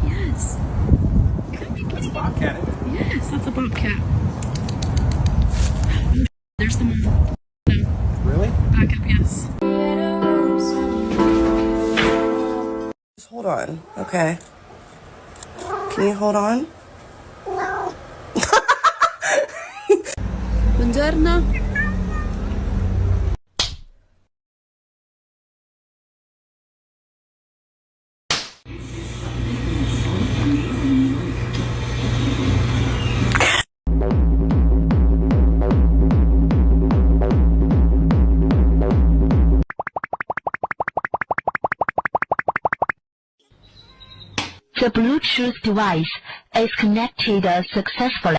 Yes. That's a bobcat, isn't it? Yes, that's a bobcat. There's the mom. Really? Back up, yes. Just hold on, okay? Can you hold on? Buongiorno. The Bluetooth device is connected successfully.